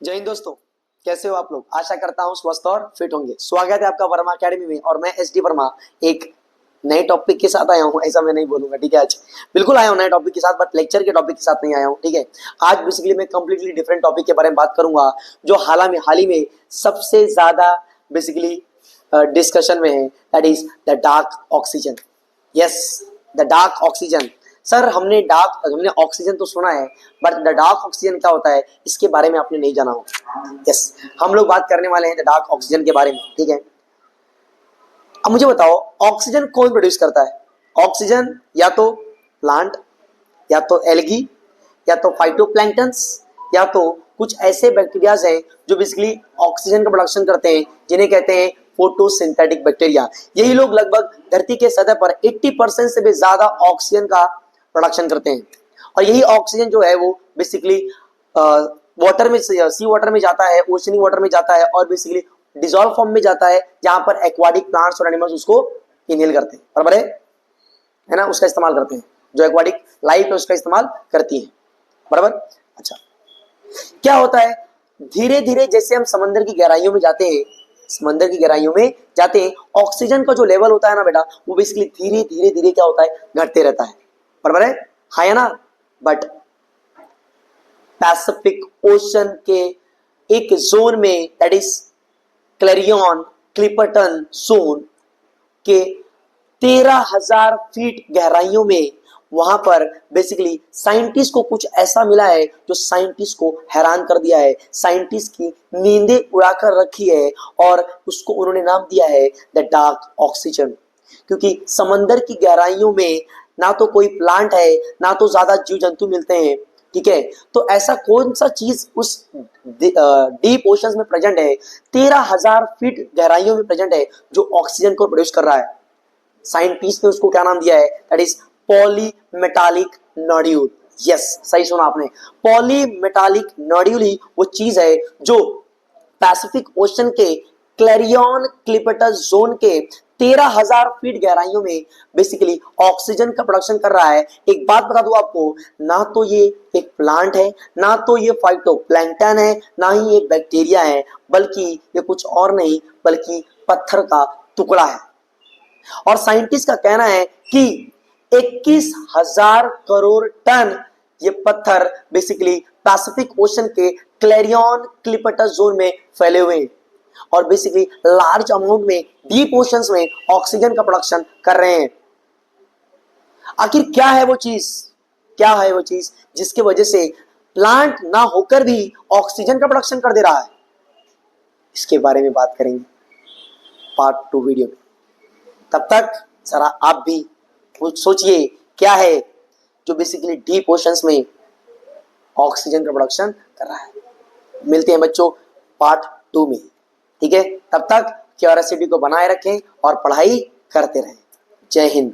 जय हिंद दोस्तों, कैसे हो आप लोग। आशा करता हूं स्वस्थ और फिट होंगे। स्वागत है आपका वर्मा एकेडमी में और मैं एसडी वर्मा एक नए टॉपिक के साथ आया हूं। ऐसा मैं नहीं बोलूंगा, ठीक है। आज बिल्कुल आया हूं नए टॉपिक के साथ, बट लेक्चर के टॉपिक के साथ नहीं आया हूं, ठीक है। आज बेसिकली मैं कंप्लीटली डिफरेंट टॉपिक के बारे में बात करूंगा जो हाल ही में सबसे ज्यादा बेसिकली डिस्कशन में है, that is the dark oxygen. Yes, the dark oxygen. Sir हमने ऑक्सीजन तो सुना है, बट द डार्क ऑक्सीजन क्या होता है इसके बारे में आपने नहीं जाना हो। यस, हम लोग बात करने वाले हैं द डार्क ऑक्सीजन के बारे में, ठीक है। अब मुझे बताओ, ऑक्सीजन कौन प्रोड्यूस करता है। ऑक्सीजन या तो प्लांट, या तो एल्गी, या तो फाइटोप्लैंक्टन्स, या तो कुछ ऐसे बैक्टीरियाज हैं जो बेसिकली ऑक्सीजन का प्रोडक्शन करते हैं, जिन्हें कहते हैं फोटोसिंथेटिक बैक्टीरिया। यही लोग लगभग धरती के सतह पर 80% से भी ज्यादा ऑक्सीजन का प्रोडक्शन करते हैं। और यही ऑक्सीजन जो है वो बेसिकली वाटर में, सी वाटर में जाता है, ओशनिक वाटर में जाता है और बेसिकली डिजॉल्व फॉर्म में जाता है, जहां पर एक्वाटिक प्लांट्स और एनिमल्स उसको इनहेल करते हैं। बराबर है ना, उसका इस्तेमाल करते हैं। जो एक्वाटिक लाइफ है उसका इस्तेमाल करती है। बराबर। अच्छा, क्या होता है, धीरे धीरे जैसे हम समंदर की गहराइयों में जाते हैं, ऑक्सीजन का जो लेवल होता है ना बेटा, वो बेसिकली धीरे धीरे धीरे क्या होता है, घटते रहता है। बराबर है, हाँ या ना। बट पैसिफिक ओशन के एक जोन में, that is Clarion Clipperton zone के 13,000 फीट गहराइयों में, वहां पर बेसिकली साइंटिस्ट को कुछ ऐसा मिला है जो साइंटिस्ट को हैरान कर दिया है, साइंटिस्ट की नींदें उड़ाकर रखी है, और उसको उन्होंने नाम दिया है द डार्क ऑक्सीजन। क्योंकि समंदर की गहराइयों में ना तो कोई प्लांट है, ना तो ज्यादा जीव जंतु मिलते हैं, ठीक है। तो ऐसा कौन सा चीज उस डीप ओशन में प्रेजेंट है, 13,000 फीट गहराइयों में प्रेजेंट है, जो ऑक्सीजन को प्रोड्यूस कर रहा है। साइंटिस्ट ने उसको क्या नाम दिया है, that is polymetallic nodule. Yes, सही सुना आपने। पॉलीमेटालिक नोड्यूल ही वो चीज है जो पैसिफिक ओशन के क्लैरियन क्लिपर्टस जोन के 13,000 फीट गहराइयों में बेसिकली ऑक्सीजन का प्रोडक्शन कर रहा है। एक बात बता दूं आपको, ना तो ये एक प्लांट है, ना तो ये फाइटोप्लैंक्टन है, ना ही ये बैक्टीरिया है, बल्कि ये कुछ और नहीं बल्कि पत्थर का टुकड़ा है। और साइंटिस्ट का कहना है कि 21,000 करोड़ टन ये पत्थर बेसिकली पैसिफिक ओशन के क्लैरियन क्लिपर्टस जोन में फैले हुए हैं, और बेसिकली लार्ज अमाउंट में डीप ओशंस में ऑक्सीजन का प्रोडक्शन कर रहे हैं। आखिर क्या है वो चीज जिसकी वजह से प्लांट ना होकर भी ऑक्सीजन का प्रोडक्शन कर दे रहा है। इसके बारे में बात करेंगे पार्ट 2 वीडियो में। तब तक जरा आप भी कुछ सोचिए, क्या है जो बेसिकली डीप ओशंस में ऑक्सीजन का प्रोडक्शन कर रहा है। मिलते हैं बच्चों पार्ट 2 में, ठीक है। तब तक क्यूरियोसिटी को बनाए रखें और पढ़ाई करते रहें। जय हिंद।